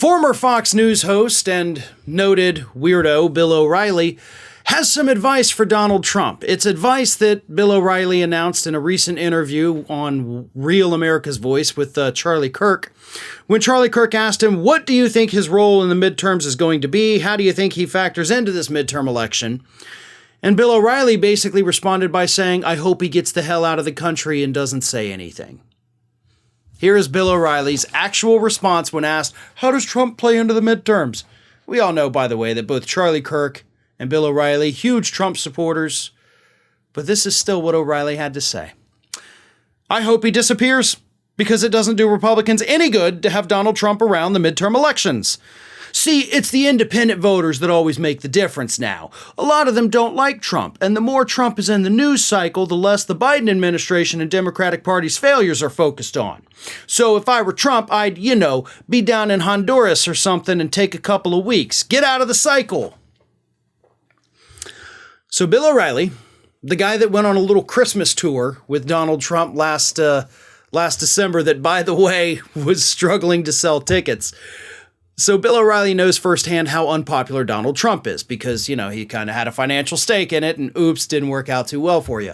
Former Fox News host and noted weirdo Bill O'Reilly has some advice for Donald Trump. It's advice that Bill O'Reilly announced in a recent interview on Real America's Voice with Charlie Kirk. When Charlie Kirk asked him, what do you think his role in the midterms is going to be? How do you think he factors into this midterm election? And Bill O'Reilly basically responded by saying, I hope he gets the hell out of the country and doesn't say anything. Here is Bill O'Reilly's actual response when asked, how does Trump play into the midterms? We all know, by the way, that both Charlie Kirk and Bill O'Reilly, huge Trump supporters, but this is still what O'Reilly had to say. I hope he disappears, because it doesn't do Republicans any good to have Donald Trump around the midterm elections. See, it's the independent voters that always make the difference now. A lot of them don't like Trump, and the more Trump is in the news cycle, the less the Biden administration and Democratic Party's failures are focused on. So if I were Trump, I'd, be down in Honduras or something and take a couple of weeks. Get out of the cycle. So Bill O'Reilly, the guy that went on a little Christmas tour with Donald Trump last December that, by the way, was struggling to sell tickets. So Bill O'Reilly knows firsthand how unpopular Donald Trump is because, he kind of had a financial stake in it and oops, didn't work out too well for you.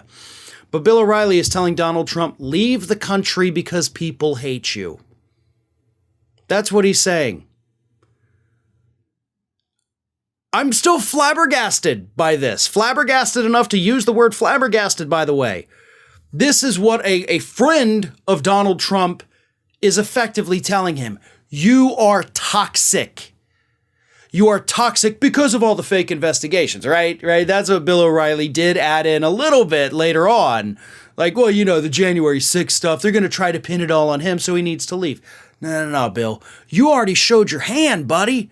But Bill O'Reilly is telling Donald Trump, leave the country because people hate you. That's what he's saying. I'm still flabbergasted by this. Flabbergasted enough to use the word flabbergasted, by the way. This is what a friend of Donald Trump is effectively telling him. You are toxic. You are toxic because of all the fake investigations, right? That's what Bill O'Reilly did add in a little bit later on. Like, well, the January 6th stuff, they're going to try to pin it all on him, so he needs to leave. No, Bill. You already showed your hand, buddy.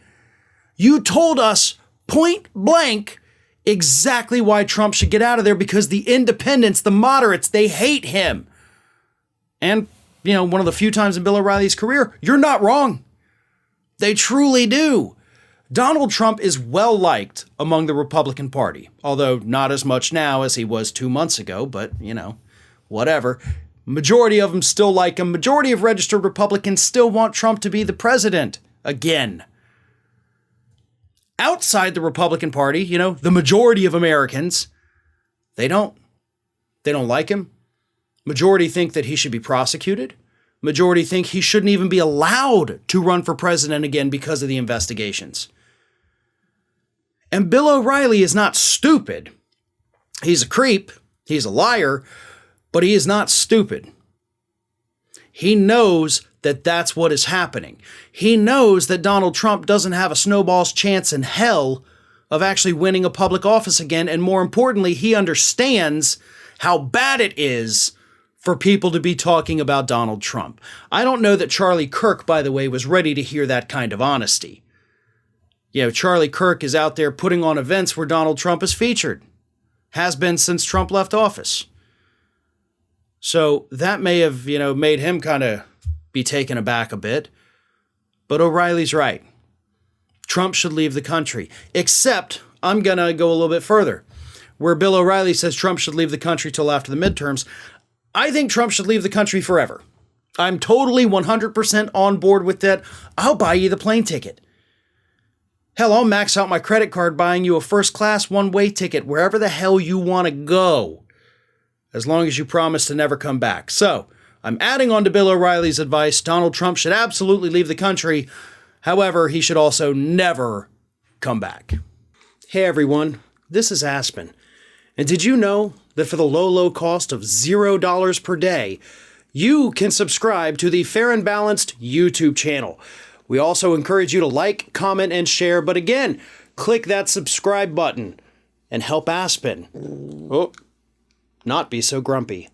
You told us point blank exactly why Trump should get out of there because the independents, the moderates, they hate him. And one of the few times in Bill O'Reilly's career, you're not wrong. They truly do. Donald Trump is well-liked among the Republican Party, although not as much now as he was 2 months ago, but, whatever. Majority of them still like him. Majority of registered Republicans still want Trump to be the president again. Outside the Republican Party, the majority of Americans, they don't like him. Majority think that he should be prosecuted. Majority think he shouldn't even be allowed to run for president again because of the investigations. And Bill O'Reilly is not stupid. He's a creep. He's a liar, but he is not stupid. He knows that that's what is happening. He knows that Donald Trump doesn't have a snowball's chance in hell of actually winning a public office again. And more importantly, he understands how bad it is for people to be talking about Donald Trump. I don't know that Charlie Kirk, by the way, was ready to hear that kind of honesty. Charlie Kirk is out there putting on events where Donald Trump is featured. Has been since Trump left office. So that may have, made him kind of be taken aback a bit. But O'Reilly's right. Trump should leave the country. Except, I'm going to go a little bit further. Where Bill O'Reilly says Trump should leave the country till after the midterms, I think Trump should leave the country forever. I'm totally 100% on board with that. I'll buy you the plane ticket. Hell, I'll max out my credit card buying you a first-class one-way ticket wherever the hell you want to go. As long as you promise to never come back. So, I'm adding on to Bill O'Reilly's advice. Donald Trump should absolutely leave the country. However, he should also never come back. Hey everyone, this is Aspen. And did you know that for the low cost of $0 per day, you can subscribe to the Fair and Balanced YouTube channel. We also encourage you to like, comment, and share. But again, click that subscribe button and help Aspen not be so grumpy.